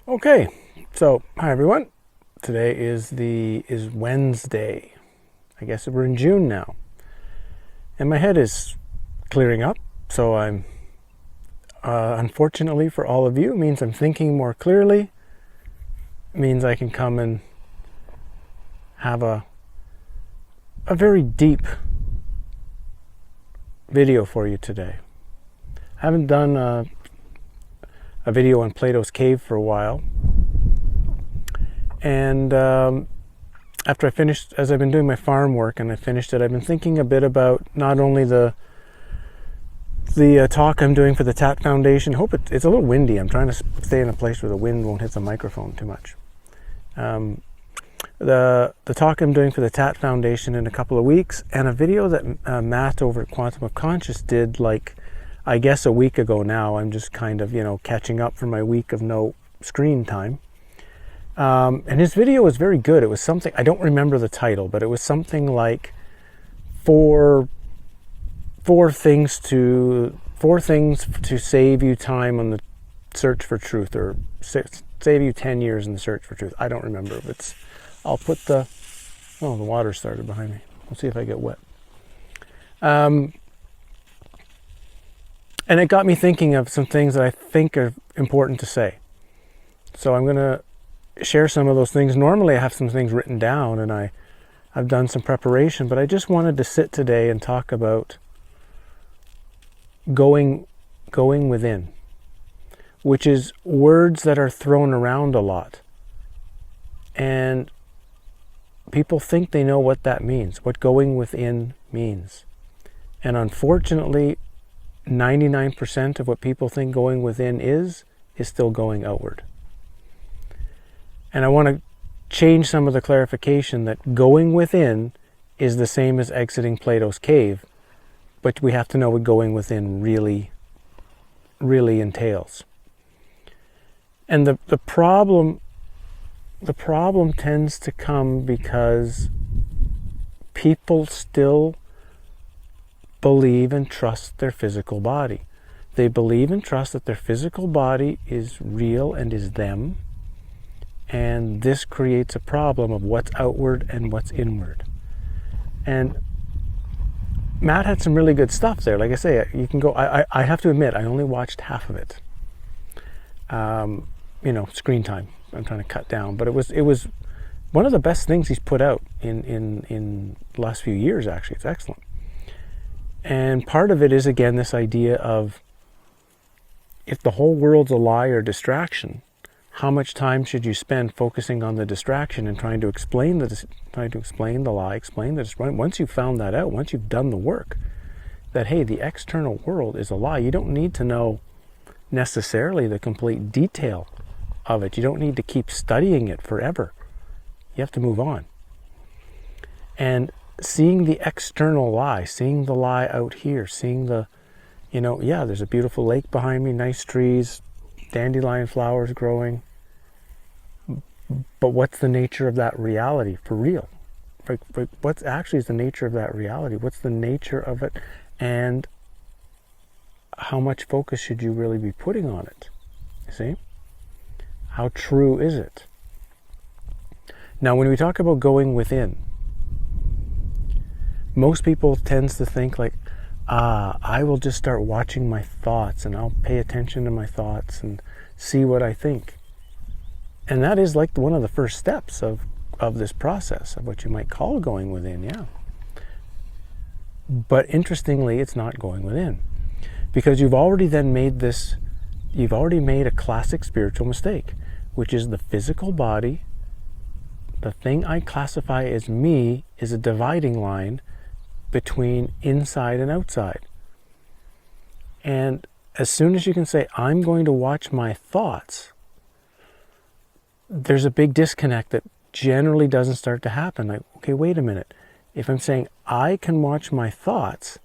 Okay, so hi everyone. Today is Wednesday. I guess we're in June now, and my head is clearing up. So I'm, unfortunately for all of you, it means I'm thinking more clearly. It means I can come and have a very deep video for you today. I haven't done a video on Plato's cave for a while. And after I finished, as I've been doing my farm work and I finished it, I've been thinking a bit about not only the talk I'm doing for the TAT Foundation. I hope it's a little windy. I'm trying to stay in a place where the wind won't hit the microphone too much. The talk I'm doing for the TAT Foundation in a couple of weeks, and a video that Matt over at Quantum of Conscious did, I guess a week ago now. I'm just kind of, catching up from my week of no screen time. And his video was very good. It was something, I don't remember the title, but it was something like four things to save you time on the search for truth, or save you 10 years in the search for truth. I don't remember. I'll put the water started behind me. We'll see if I get wet. And it got me thinking of some things that I think are important to say. So I'm going to share some of those things. Normally I have some things written down and I've done some preparation, but I just wanted to sit today and talk about going within, which is words that are thrown around a lot. And people think they know what that means, what going within means. And unfortunately, 99% of what people think going within is still going outward. And I want to change some of the clarification that going within is the same as exiting Plato's cave, but we have to know what going within really, really entails. And the problem tends to come because people still believe and trust their physical body. They believe and trust that their physical body is real and is them. And this creates a problem of what's outward and what's inward. And Matt had some really good stuff there. Like I say, you can go, I have to admit, I only watched half of it. Screen time, I'm trying to cut down. But it was one of the best things he's put out in the last few years, actually. It's excellent. And part of it is, again, this idea of if the whole world's a lie or distraction, how much time should you spend focusing on the distraction and trying to explain the lie, explain the distraction? Once you've found that out, once you've done the work, that, hey, the external world is a lie, you don't need to know necessarily the complete detail of it. You don't need to keep studying it forever. You have to move on. And seeing the external lie, seeing the lie out here, seeing there's a beautiful lake behind me, nice trees, dandelion flowers growing. But what's the nature of that reality for real? What's actually is the nature of that reality? What's the nature of it? And how much focus should you really be putting on it? You see? How true is it? Now, when we talk about going within, most people tends to think I will just start watching my thoughts and I'll pay attention to my thoughts and see what I think. And that is like one of the first steps of this process of what you might call going within, yeah. But interestingly, it's not going within, because you've already made a classic spiritual mistake, which is the physical body, the thing I classify as me, is a dividing line between inside and outside. And as soon as you can say, I'm going to watch my thoughts, there's a big disconnect that generally doesn't start to happen. Like, okay, wait a minute. If I'm saying I can watch my thoughts,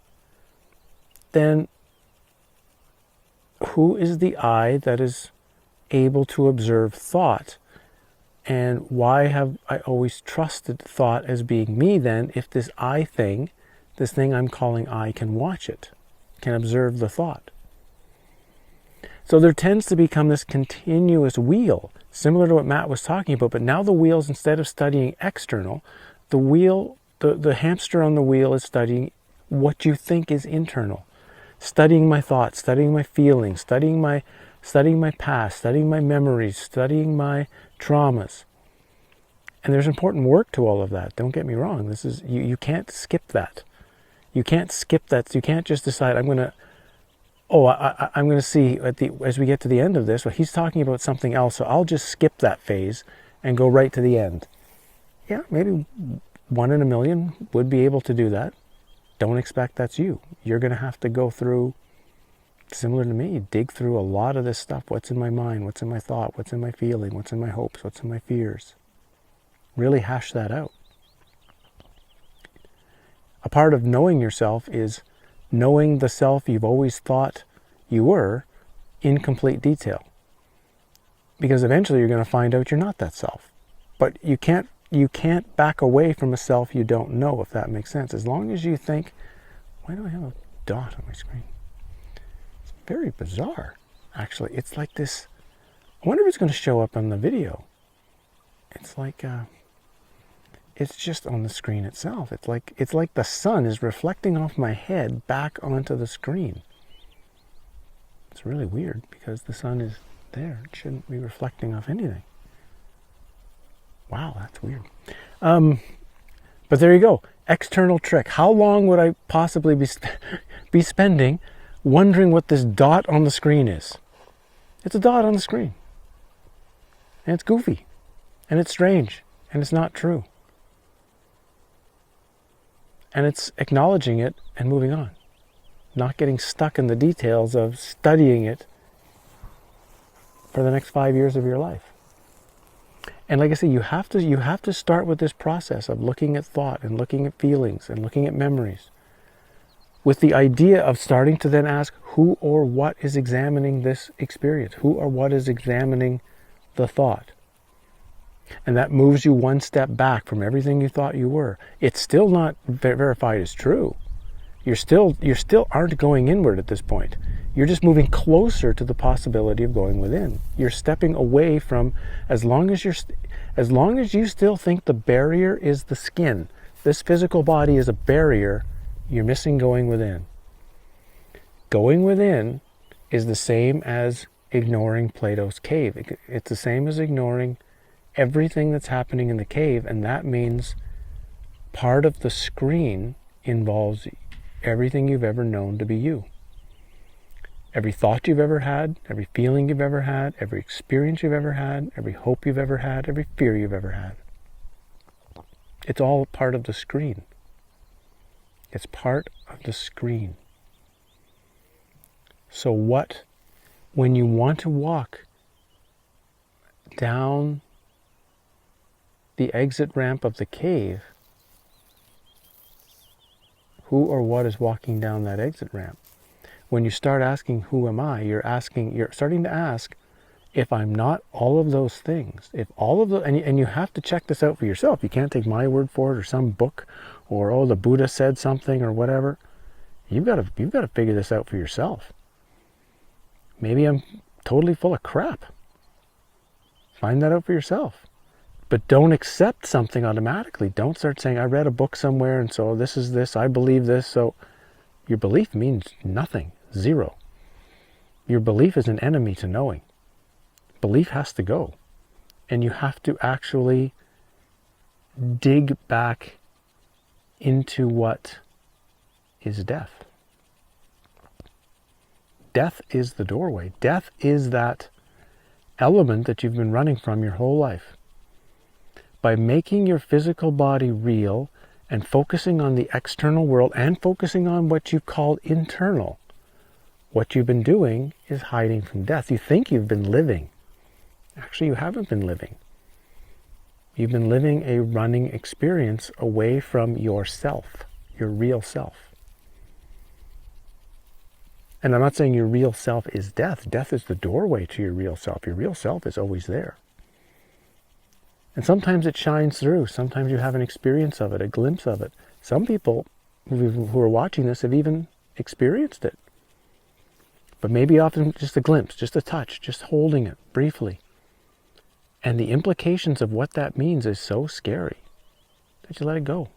then who is the I that is able to observe thought? And why have I always trusted thought as being me then, if this I thing, this thing I'm calling I, can watch it, can observe the thought? So there tends to become this continuous wheel, similar to what Matt was talking about, but now the wheels, instead of studying external, the wheel, the hamster on the wheel is studying what you think is internal. Studying my thoughts, studying my feelings, studying my past, studying my memories, studying my traumas. And there's important work to all of that. Don't get me wrong. This is you can't skip that. You can't skip that. You can't just decide I'm going to see as we get to the end of this, well, he's talking about something else, so I'll just skip that phase and go right to the end. Yeah, maybe 1 in a million would be able to do that. Don't expect that's you. You're going to have to go through, similar to me, dig through a lot of this stuff. What's in my mind? What's in my thought? What's in my feeling? What's in my hopes? What's in my fears? Really hash that out. A part of knowing yourself is knowing the self you've always thought you were in complete detail. Because eventually you're going to find out you're not that self. But you can't back away from a self you don't know, if that makes sense. As long as you think, why do I have a dot on my screen? It's very bizarre, actually. It's like this, I wonder if it's going to show up on the video. It's like, it's just on the screen itself. It's like the sun is reflecting off my head back onto the screen. It's really weird because the sun is there. It shouldn't be reflecting off anything. Wow, that's weird. But there you go. External trick. How long would I possibly be spending wondering what this dot on the screen is? It's a dot on the screen. And it's goofy. And it's strange. And it's not true. And it's acknowledging it and moving on. Not getting stuck in the details of studying it for the next 5 years of your life. And like I say, you have to start with this process of looking at thought and looking at feelings and looking at memories with the idea of starting to then ask who or what is examining this experience, who or what is examining the thought. And that moves you one step back from everything you thought you were. It's still not verified as true. You still aren't going inward at this point. You're just moving closer to the possibility of going within. You're stepping away from, as long as you still think the barrier is the skin, this physical body is a barrier, you're missing going within. Going within is the same as ignoring Plato's cave. It's the same as ignoring everything that's happening in the cave, and that means part of the screen involves everything you've ever known to be you. Every thought you've ever had, every feeling you've ever had, every experience you've ever had, every hope you've ever had, every fear you've ever had. It's all part of the screen. It's part of the screen. So when you want to walk down the exit ramp of the cave, who or what is walking down that exit ramp? When you start asking, who am I? You're starting to ask, if I'm not all of those things, if all of the, and you have to check this out for yourself. You can't take my word for it or some book or, the Buddha said something or whatever. You've got to figure this out for yourself. Maybe I'm totally full of crap. Find that out for yourself. But don't accept something automatically. Don't start saying, I read a book somewhere and so this is this, I believe this. So your belief means nothing, zero. Your belief is an enemy to knowing. Belief has to go. And you have to actually dig back into what is death. Death is the doorway. Death is that element that you've been running from your whole life. By making your physical body real and focusing on the external world and focusing on what you've called internal, what you've been doing is hiding from death. You think you've been living. Actually, you haven't been living. You've been living a running experience away from yourself, your real self. And I'm not saying your real self is death. Death is the doorway to your real self. Your real self is always there. And sometimes it shines through. Sometimes you have an experience of it, a glimpse of it. Some people who are watching this have even experienced it. but maybe often just a glimpse, just a touch, just holding it briefly. And the implications of what that means is so scary that you let it go.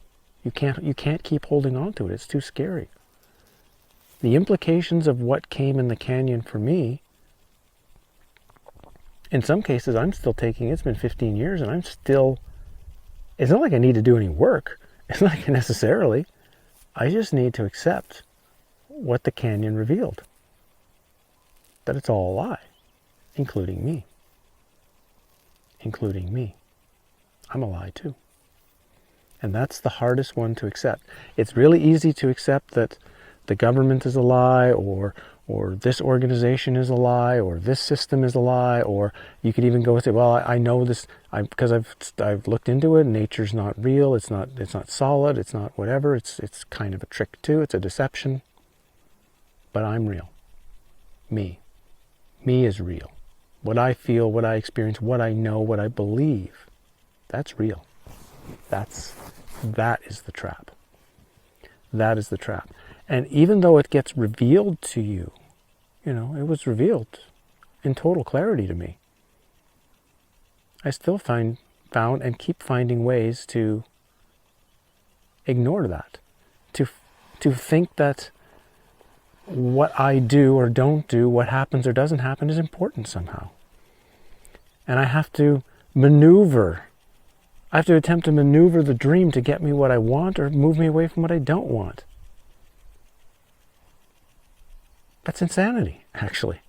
You can't keep holding on to it. It's too scary. The implications of what came in the canyon for me, in some cases I'm still taking, it's been 15 years and it's not like I need to do any work. It's not like necessarily. I just need to accept what the canyon revealed. That it's all a lie, including me. Including me. I'm a lie too. And that's the hardest one to accept. It's really easy to accept that the government is a lie, or this organization is a lie, or this system is a lie, or you could even go and say, well, I know this because I've looked into it. Nature's not real. It's not solid. It's not whatever. It's kind of a trick too. It's a deception. But I'm real. Me is real. What I feel, what I experience, what I know, what I believe, that's real. That is the trap. That is the trap. And even though it gets revealed to you, it was revealed in total clarity to me, I still found and keep finding ways to ignore that, to think that what I do or don't do, what happens or doesn't happen is important somehow. And I have to attempt to maneuver the dream to get me what I want or move me away from what I don't want. That's insanity, actually.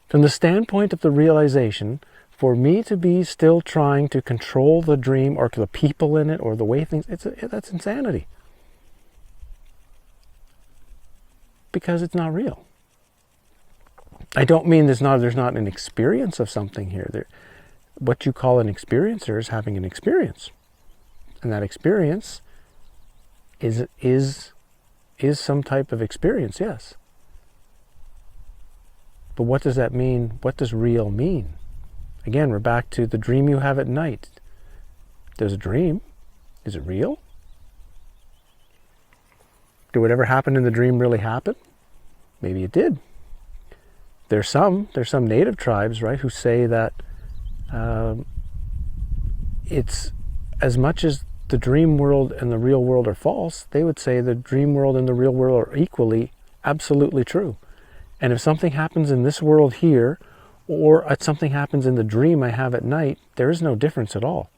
From the standpoint of the realization, for me to be still trying to control the dream or the people in it or the way things, that's insanity. Because it's not real. I don't mean there's not an experience of something here. What you call an experiencer is having an experience. And that experience is some type of experience, yes. But what does that mean? What does real mean? Again, we're back to the dream you have at night. There's a dream. Is it real? Did whatever happened in the dream really happen? Maybe it did. There's some native tribes, right, who say that it's as much as the dream world and the real world are false, they would say the dream world and the real world are equally, absolutely true. And if something happens in this world here, or something happens in the dream I have at night, there is no difference at all.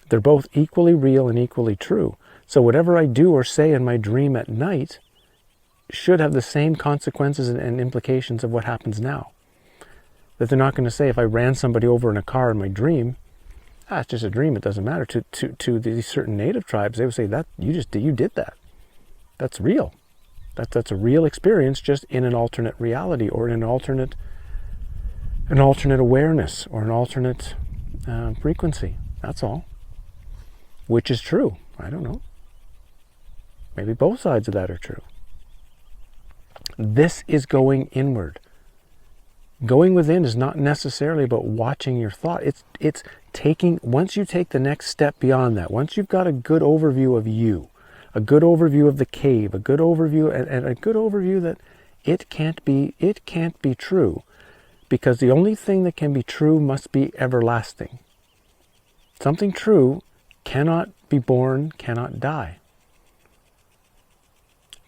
They're both equally real and equally true. So whatever I do or say in my dream at night should have the same consequences and implications of what happens now. That they're not going to say if I ran somebody over in a car in my dream, it's just a dream, it doesn't matter. To these certain native tribes, they would say that you did that. That's real. That's a real experience, just in an alternate reality or in an alternate awareness or an alternate frequency. That's all. Which is true? I don't know. Maybe both sides of that are true. This is going inward. Going within is not necessarily about watching your thought. It's taking, once you take the next step beyond that, once you've got a good overview of you, a good overview of the cave, a good overview, and a good overview that it can't be true, because the only thing that can be true must be everlasting. Something true cannot be born, cannot die.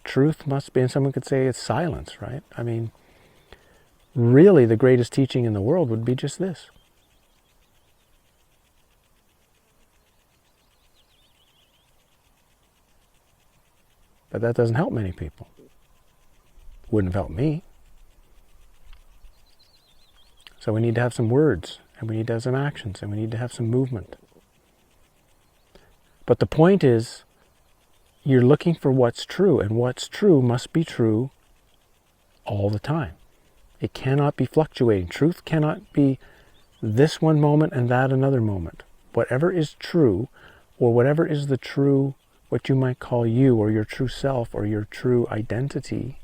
Truth must be, and someone could say it's silence, right? I mean, really the greatest teaching in the world would be just this. But that doesn't help many people. Wouldn't have helped me. So we need to have some words, and we need to have some actions, and we need to have some movement. But the point is, you're looking for what's true, and what's true must be true all the time. It cannot be fluctuating. Truth cannot be this one moment and that another moment. Whatever is true, or whatever is the true, what you might call you, or your true self, or your true identity,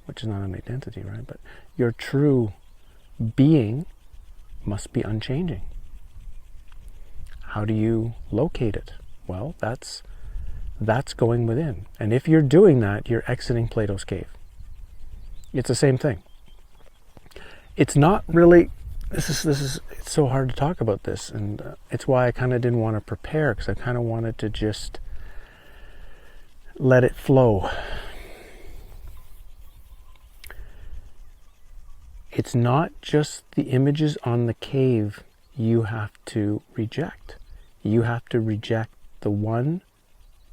which is not an identity, right? But your true being must be unchanging. How do you locate it? Well, that's going within. And if you're doing that, you're exiting Plato's cave. It's the same thing. It's not really, it's so hard to talk about this, and it's why I kind of didn't want to prepare, because I kind of wanted to just let it flow. It's not just the images on the cave you have to reject. You have to reject the one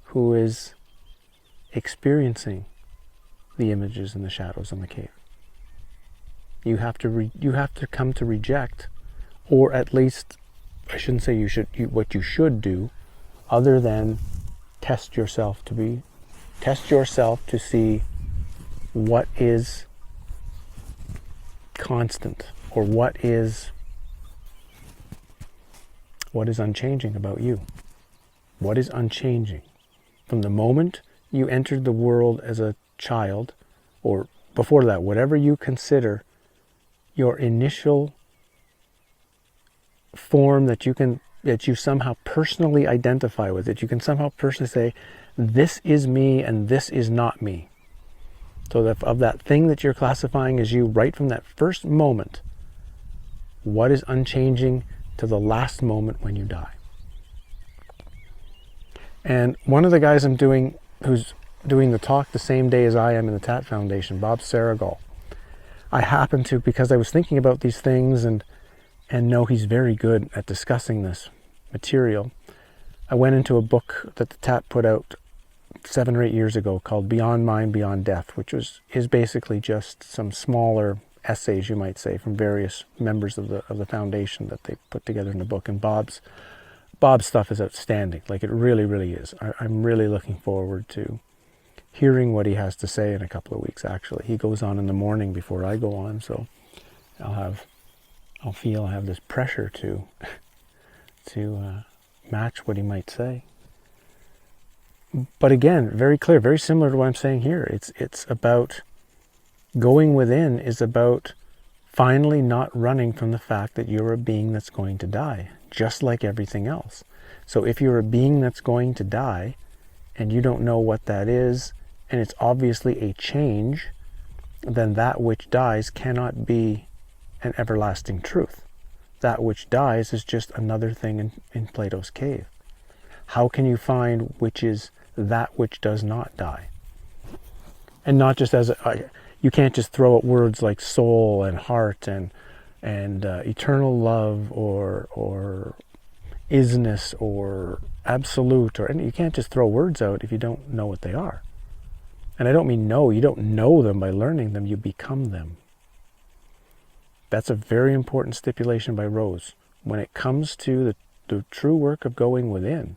who is experiencing the images and the shadows on the cave. You have to come to reject, or at least, I shouldn't say what you should do, other than test yourself to see what is constant, or what is unchanging about you. What is unchanging? From the moment you entered the world as a child, or before that, whatever you consider your initial form that you somehow personally identify with, that you can somehow personally say, this is me and this is not me. So that of that thing that you're classifying as you, right from that first moment, what is unchanging to the last moment when you die? And one of the guys who's doing the talk the same day as I am in the TAT Foundation, Bob Saragal, I happened to, because I was thinking about these things and know he's very good at discussing this material, I went into a book that the TAT put out 7 or 8 years ago called Beyond Mind, Beyond Death, which is basically just some smaller essays, you might say, from various members of the foundation that they put together in the book. And Bob's stuff is outstanding. Like, it really, really is. I'm really looking forward to hearing what he has to say in a couple of weeks, actually. He goes on in the morning before I go on, so I'll feel I have this pressure to match what he might say. But again, very clear, very similar to what I'm saying here. It's about going within, is about finally not running from the fact that you're a being that's going to die, just like everything else. So if you're a being that's going to die, and you don't know what that is, and it's obviously a change, then that which dies cannot be an everlasting truth. That which dies is just another thing in Plato's cave. How can you find which is that which does not die? And not just you can't just throw out words like soul and heart and eternal love or isness or absolute, you can't just throw words out if you don't know what they are. And I don't mean you don't know them by learning them, you become them. That's a very important stipulation by Rose. When it comes to the true work of going within,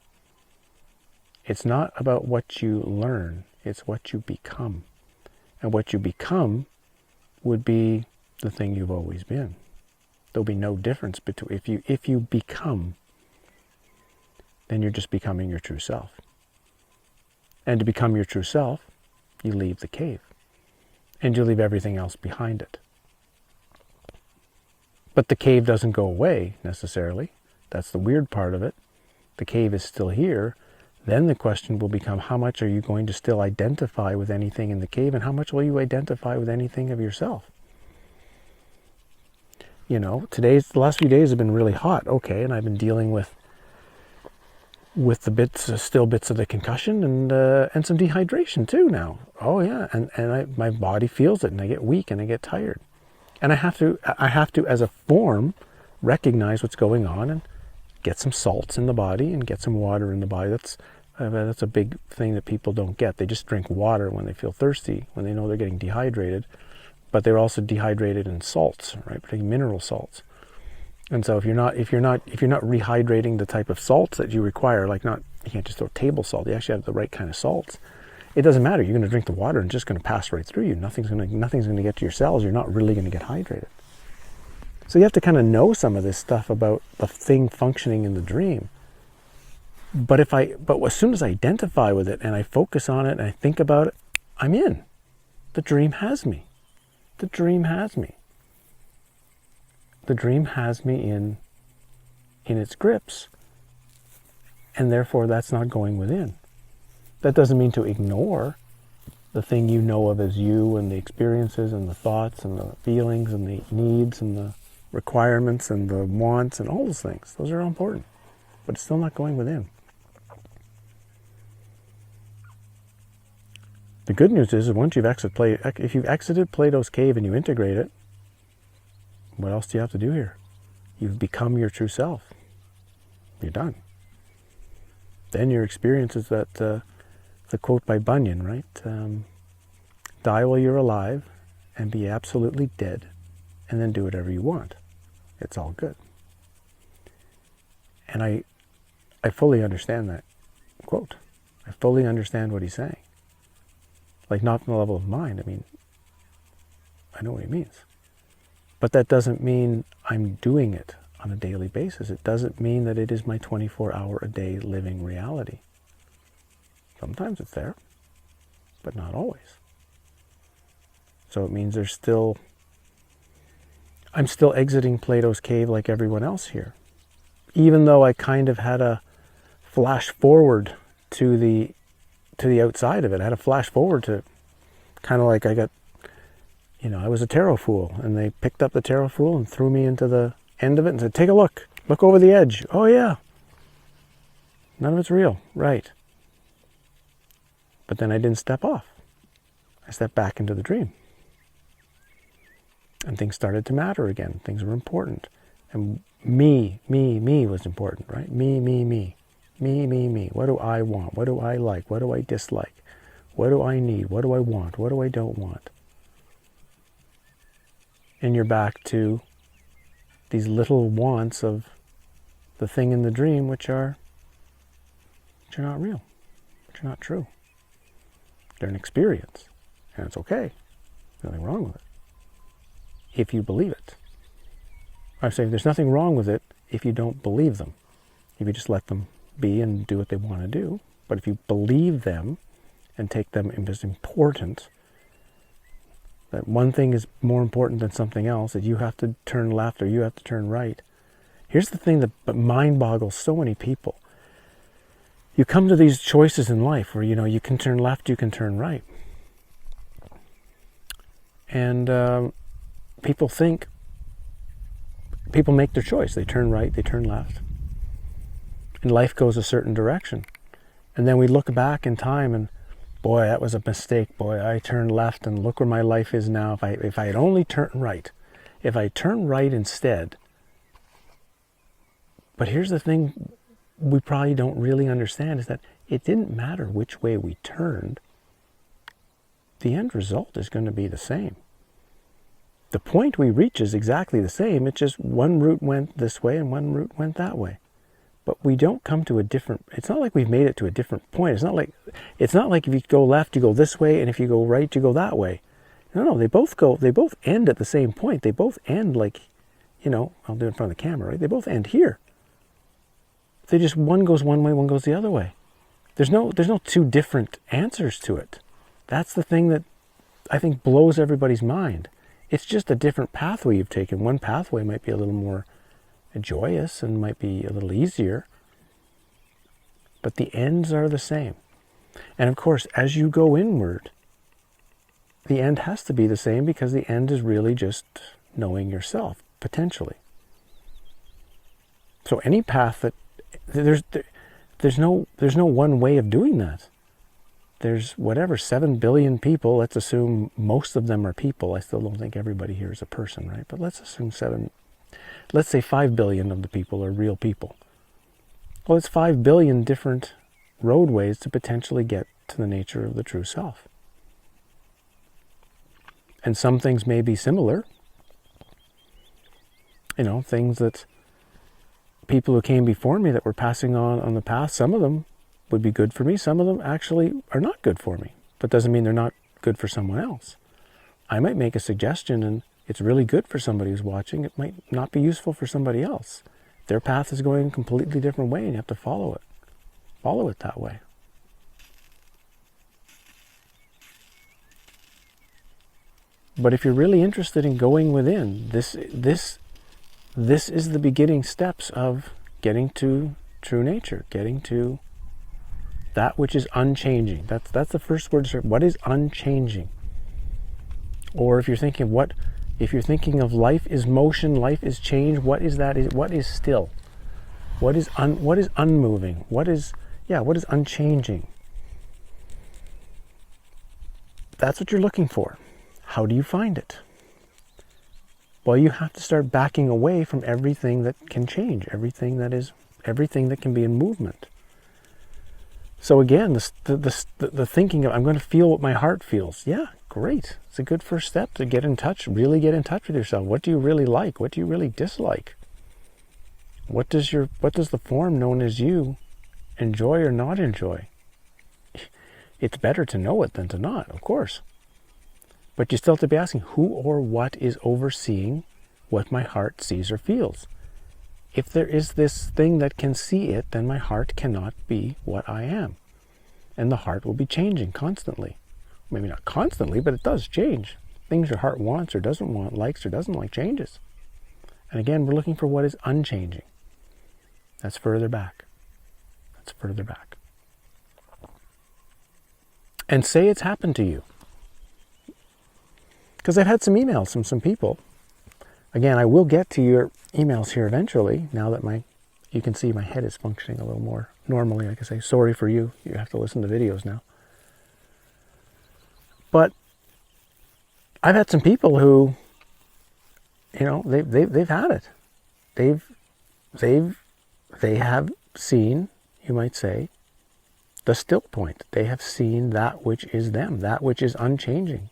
it's not about what you learn, it's what you become. And what you become would be the thing you've always been. There'll be no difference between, if you become, then you're just becoming your true self. And to become your true self, you leave the cave. And you leave everything else behind it. But the cave doesn't go away, necessarily. That's the weird part of it. The cave is still here. Then the question will become, how much are you going to still identify with anything in the cave, and how much will you identify with anything of yourself? You know, the last few days have been really hot, okay, and I've been dealing with the bits of the concussion and some dehydration too now. Oh yeah, and my body feels it, and I get weak and I get tired, and I have to as a form recognize what's going on and get some salts in the body and get some water in the body. That's a big thing that people don't get. They just drink water when they feel thirsty, when they know they're getting dehydrated, but they're also dehydrated in salts, right? Particularly mineral salts. And so if you're not rehydrating the type of salts that you require, you can't just throw table salt. You actually have the right kind of salts. It doesn't matter. You're going to drink the water and it's just going to pass right through you. Nothing's going to get to your cells. You're not really going to get hydrated. So you have to kind of know some of this stuff about the thing functioning in the dream. But as soon as I identify with it and I focus on it and I think about it, I'm in. The dream has me. The dream has me. The dream has me in its grips. And therefore that's not going within. That doesn't mean to ignore the thing you know of as you, and the experiences and the thoughts and the feelings and the needs and the requirements and the wants and all those things. Those are all important, but it's still not going within. The good news is once if you've exited Plato's cave and you integrate it, what else do you have to do here? You've become your true self. You're done. Then your experience is that the quote by Bunyan, right? Die while you're alive and be absolutely dead, and then do whatever you want. It's all good. And I fully understand that quote. I fully understand what he's saying. Like, not from the level of mind. I mean, I know what he means. But that doesn't mean I'm doing it on a daily basis. It doesn't mean that it is my 24-hour-a-day living reality. Sometimes it's there, but not always. So it means I'm still exiting Plato's cave like everyone else here. Even though I kind of had a flash forward to the outside of it. I had a flash forward to kind of like I was a tarot fool, and they picked up the tarot fool and threw me into the end of it and said, take a look over the edge. Oh yeah. None of it's real. Right. But then I didn't step off. I stepped back into the dream. And things started to matter again. Things were important. And me was important, right? Me. Me. What do I want? What do I like? What do I dislike? What do I need? What do I want? What do I don't want? And you're back to these little wants of the thing in the dream, which are not real, which are not true. They're an experience, and it's okay. There's nothing wrong with it, if you believe it. I'm saying there's nothing wrong with it if you don't believe them. If you just let them be and do what they want to do. But if you believe them and take them as important, that one thing is more important than something else, that you have to turn left or you have to turn right. Here's the thing that mind boggles so many people. You come to these choices in life where, you can turn left, you can turn right. And people make their choice. They turn right, they turn left. And life goes a certain direction. And then we look back in time and, boy, that was a mistake. Boy, I turned left and look where my life is now. If I had only turned right. If I turned right instead. But here's the thing we probably don't really understand is that it didn't matter which way we turned. The end result is going to be the same. The point we reach is exactly the same. It's just one route went this way and one route went that way. But we don't come to it's not like we've made it to a different point. It's not like if you go left, you go this way, and if you go right, you go that way. No, they both end at the same point. They both end like, I'll do it in front of the camera, right? They both end here. They just, one goes one way, one goes the other way. There's no two different answers to it. That's the thing that I think blows everybody's mind. It's just a different pathway you've taken. One pathway might be a little more joyous and might be a little easier, but the ends are the same. And of course, as you go inward, the end has to be the same, because the end is really just knowing yourself, potentially. So any path that there's no one way of doing that. There's 7 billion people. Let's assume most of them are people. I still don't think everybody here is a person, right? But let's assume let's say 5 billion of the people are real people. Well, it's 5 billion different roadways to potentially get to the nature of the true self. And some things may be similar. Things that people who came before me that were passing on the path, some of them would be good for me. Some of them actually are not good for me. But doesn't mean they're not good for someone else. I might make a suggestion and it's really good for somebody who's watching. It might not be useful for somebody else. Their path is going a completely different way and you have to follow it. Follow it that way. But if you're really interested in going within, this is the beginning steps of getting to true nature, getting to That which is unchanging. That's the first word. What is unchanging? Or if you're thinking of life is motion, life is change, what is that? What is still? What is unmoving? What is unchanging? That's what you're looking for. How do you find it? Well, you have to start backing away from everything that can change, everything that can be in movement. So again, the thinking of, I'm going to feel what my heart feels. Yeah, great. It's a good first step to really get in touch with yourself. What do you really like? What do you really dislike? What does the form known as you enjoy or not enjoy? It's better to know it than to not, of course. But you still have to be asking, who or what is overseeing what my heart sees or feels? If there is this thing that can see it, then my heart cannot be what I am. And the heart will be changing constantly. Maybe not constantly, but it does change. Things your heart wants or doesn't want, likes or doesn't like, changes. And again, we're looking for what is unchanging. That's further back. That's further back. And say it's happened to you. Because I've had some emails from some people. Again, I will get to your emails here eventually, now that you can see my head is functioning a little more normally. Like I say, sorry for you. You have to listen to videos now. But I've had some people who, they've had it. They have seen, you might say, the still point. They have seen that which is them, that which is unchanging.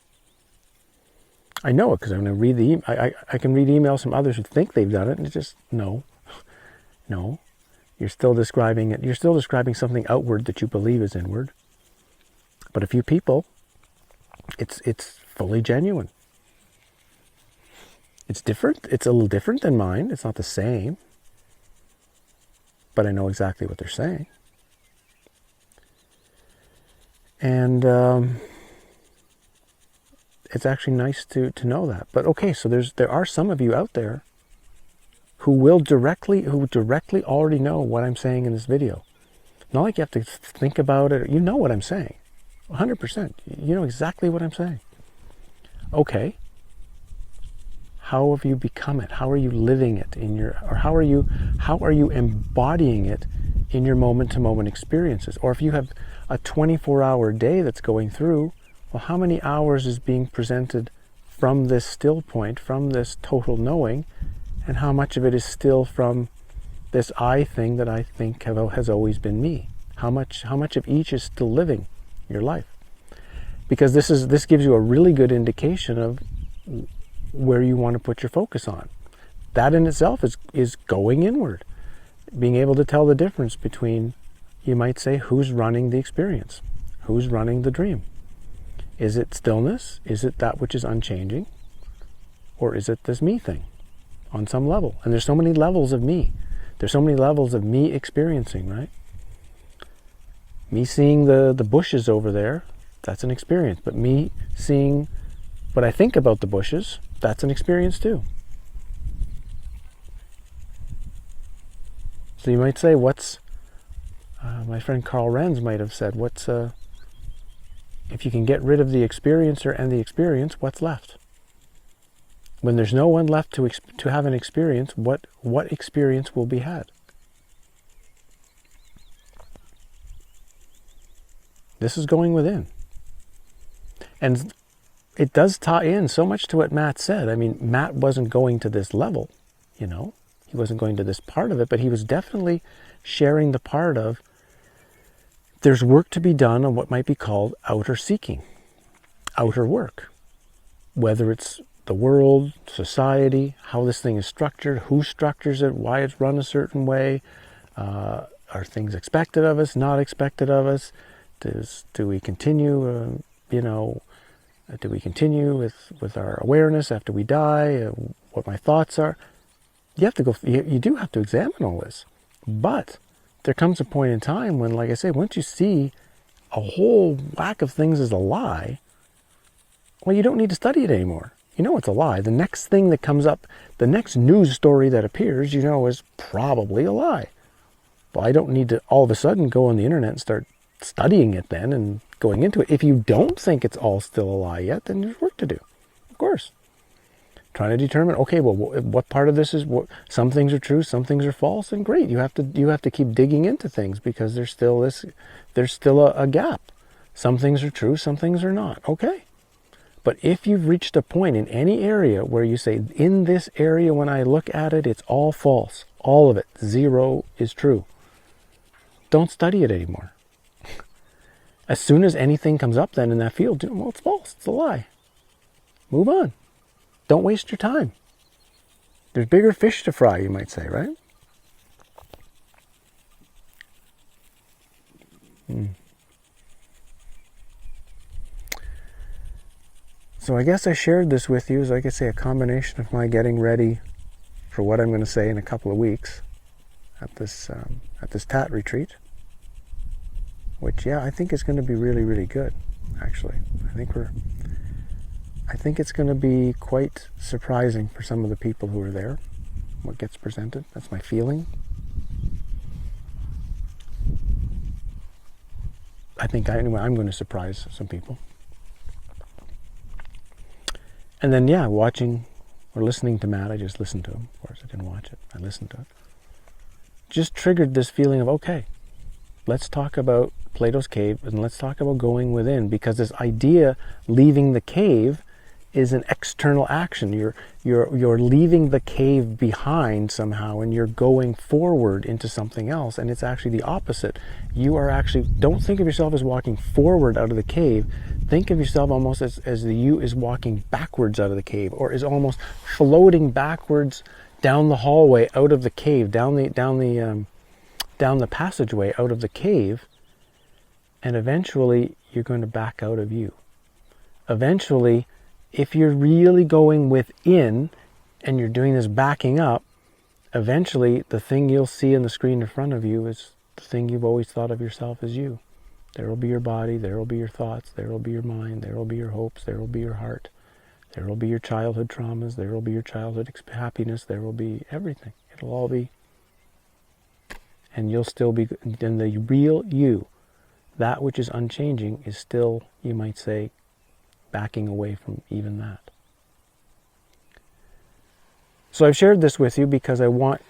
I know it because when I read I can read emails from others who think they've done it, and it's just no. You're still describing it. You're still describing something outward that you believe is inward. But a few people, it's fully genuine. It's different. It's a little different than mine. It's not the same. But I know exactly what they're saying. And it's actually nice to know that. But okay, so there are some of you out there who directly already know what I'm saying in this video. Not like you have to think about it. You know what I'm saying. 100%. You know exactly what I'm saying. Okay. How have you become it? How are you living it how are you embodying it in your moment-to-moment experiences? Or if you have a 24-hour day that's going through, well, how many hours is being presented from this still point, from this total knowing, and how much of it is still from this I thing that I think has always been me? How much of each is still living your life? Because this gives you a really good indication of where you want to put your focus on. That in itself is going inward. Being able to tell the difference between, you might say, who's running the experience, who's running the dream. Is it stillness? Is it that which is unchanging? Or is it this me thing on some level? And there's so many levels of me. There's so many levels of me experiencing, right? Me seeing the bushes over there, that's an experience. But me seeing what I think about the bushes, that's an experience too. So you might say, my friend Carl Renz might have said, if you can get rid of the experiencer and the experience, what's left? When there's no one left to have an experience, what experience will be had? This is going within. And it does tie in so much to what Matt said. I mean, Matt wasn't going to this level, he wasn't going to this part of it, but he was definitely sharing the part of there's work to be done on what might be called outer seeking, outer work. Whether it's the world, society, how this thing is structured, who structures it, why it's run a certain way, are things expected of us, not expected of us, do we continue, do we continue with our awareness after we die, what my thoughts are. You do have to examine all this. But there comes a point in time when, like I say, once you see a whole whack of things as a lie, well, you don't need to study it anymore. You know it's a lie. The next thing that comes up, the next news story that appears, is probably a lie. Well, I don't need to all of a sudden go on the internet and start studying it then and going into it. If you don't think it's all still a lie yet, then there's work to do, of course. Trying to determine, okay, well, what part of this is what? Some things are true, some things are false, and great. You have to keep digging into things because there's still a gap. Some things are true, some things are not. Okay. But if you've reached a point in any area where you say, in this area, when I look at it, it's all false, all of it, zero is true, don't study it anymore. As soon as anything comes up then in that field, well, it's false, it's a lie. Move on. Don't waste your time. There's bigger fish to fry, you might say, right? So I guess I shared this with you as, like I say, a combination of my getting ready for what I'm going to say in a couple of weeks at this TAT retreat, which, yeah, I think is going to be really, really good, actually. I think it's going to be quite surprising for some of the people who are there, what gets presented. That's my feeling. I think anyway, I'm going to surprise some people. And then, yeah, watching or listening to Matt, I just listened to him. Of course, I didn't watch it. I listened to it. Just triggered this feeling of, okay, let's talk about Plato's cave and let's talk about going within, because this idea leaving the cave is an external action. You're leaving the cave behind somehow and you're going forward into something else, and it's actually the opposite. You are actually, don't think of yourself as walking forward out of the cave. Think of yourself almost as the you is walking backwards out of the cave, or is almost floating backwards down the hallway out of the cave, down the passageway out of the cave, and eventually you're going to back out of you. Eventually, if you're really going within and you're doing this backing up, eventually the thing you'll see on the screen in front of you is the thing you've always thought of yourself as you. There will be your body, there will be your thoughts, there will be your mind, there will be your hopes, there will be your heart, there will be your childhood traumas, there will be your childhood happiness, there will be everything. It'll all be. And you'll still be, then the real you, that which is unchanging, is still, you might say, backing away from even that. So I've shared this with you because I want,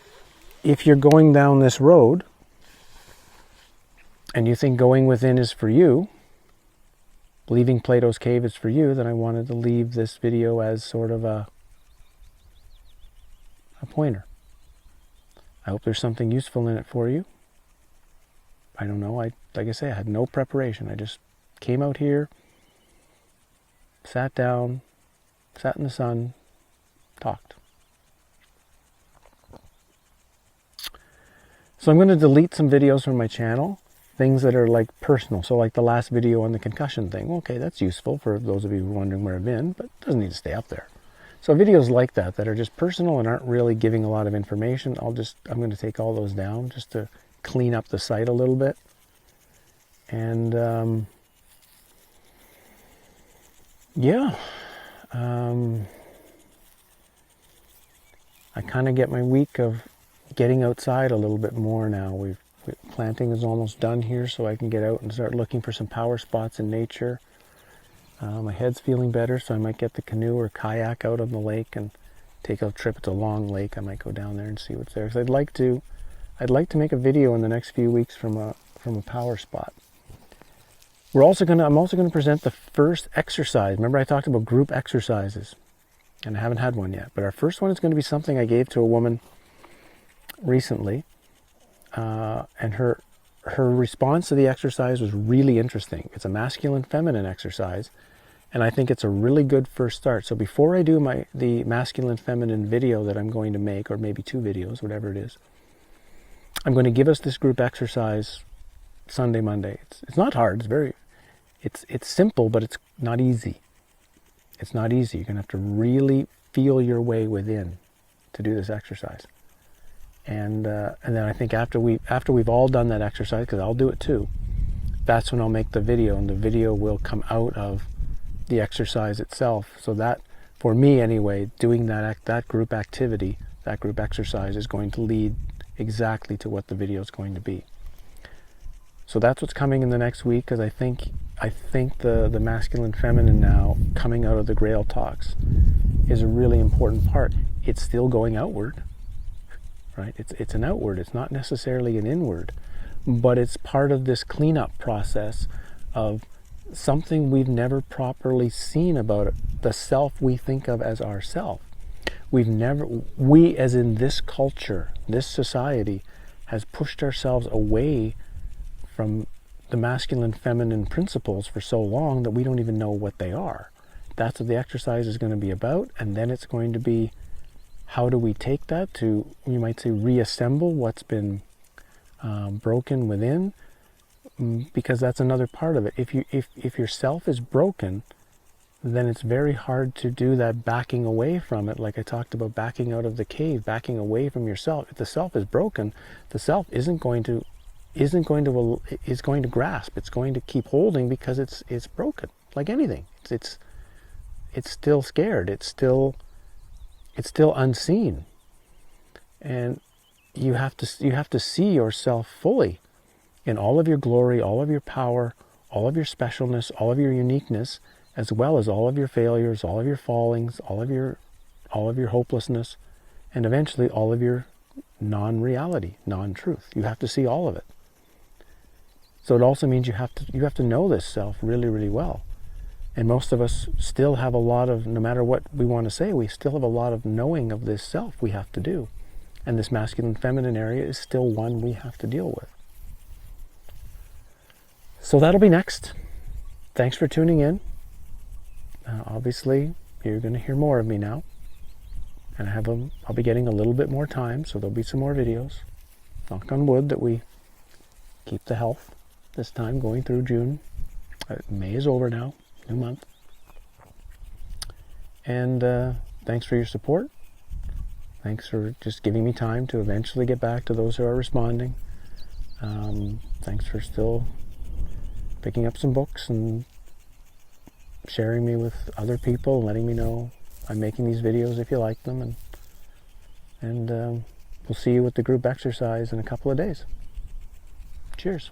if you're going down this road and you think going within is for you, leaving Plato's cave is for you, then I wanted to leave this video as sort of a pointer. I hope there's something useful in it for you. I don't know. Like I say, I had no preparation. I just came out here, sat down, sat in the sun, talked. So I'm going to delete some videos from my channel, things that are like personal. So like the last video on the concussion thing. Okay, that's useful for those of you who are wondering where I've been, but it doesn't need to stay up there. So videos like that are just personal and aren't really giving a lot of information, I'm going to take all those down just to clean up the site a little bit. And yeah, I kind of get my week of getting outside a little bit more now. Planting is almost done here, so I can get out and start looking for some power spots in nature. My head's feeling better, so I might get the canoe or kayak out on the lake and take a trip. It's a long lake. I might go down there and see what's there. So I'd like to make a video in the next few weeks from a power spot. I'm also going to present the first exercise. Remember I talked about group exercises, and I haven't had one yet. But our first one is going to be something I gave to a woman recently, and her response to the exercise was really interesting. It's a masculine-feminine exercise, and I think it's a really good first start. So before I do the masculine-feminine video that I'm going to make, or maybe 2 videos, whatever it is, I'm going to give us this group exercise Sunday, Monday. It's not hard. It's simple, but it's not easy. It's not easy. You're going to have to really feel your way within to do this exercise. And then I think after we've all done that exercise, because I'll do it too, that's when I'll make the video, and the video will come out of the exercise itself. So that, for me anyway, doing that group activity, that group exercise is going to lead exactly to what the video is going to be. So that's what's coming in the next week, because I think the masculine feminine now coming out of the Grail talks is a really important part. It's still going outward, right? It's an outward. It's not necessarily an inward, but it's part of this cleanup process of something we've never properly seen about it, the self we think of as ourself. We as in this culture, this society, has pushed ourselves away from the masculine feminine principles for so long that we don't even know what they are. That's what the exercise is going to be about, and then it's going to be, how do we take that to, you might say, reassemble what's been broken within, because that's another part of it. If your self is broken, then it's very hard to do that backing away from it, like I talked about, backing out of the cave, backing away from yourself. If the self is broken, the self is going to grasp. It's going to keep holding because it's broken. Like anything, it's still scared. It's still unseen, and you have to see yourself fully in all of your glory, all of your power, all of your specialness, all of your uniqueness, as well as all of your failures, all of your fallings, all of your hopelessness, and eventually all of your non-reality, non-truth. You have to see all of it. So it also means you have to know this self really, really well. And most of us still have a lot of, no matter what we want to say, we still have a lot of knowing of this self we have to do. And this masculine feminine area is still one we have to deal with. So that'll be next. Thanks for tuning in. Obviously, you're going to hear more of me now. And I'll be getting a little bit more time, so there'll be some more videos. Knock on wood that we keep the health this time going through June. May is over now, new month. And thanks for your support. Thanks for just giving me time to eventually get back to those who are responding. Thanks for still picking up some books and sharing me with other people, and letting me know I'm making these videos if you like them. And we'll see you with the group exercise in a couple of days. Cheers.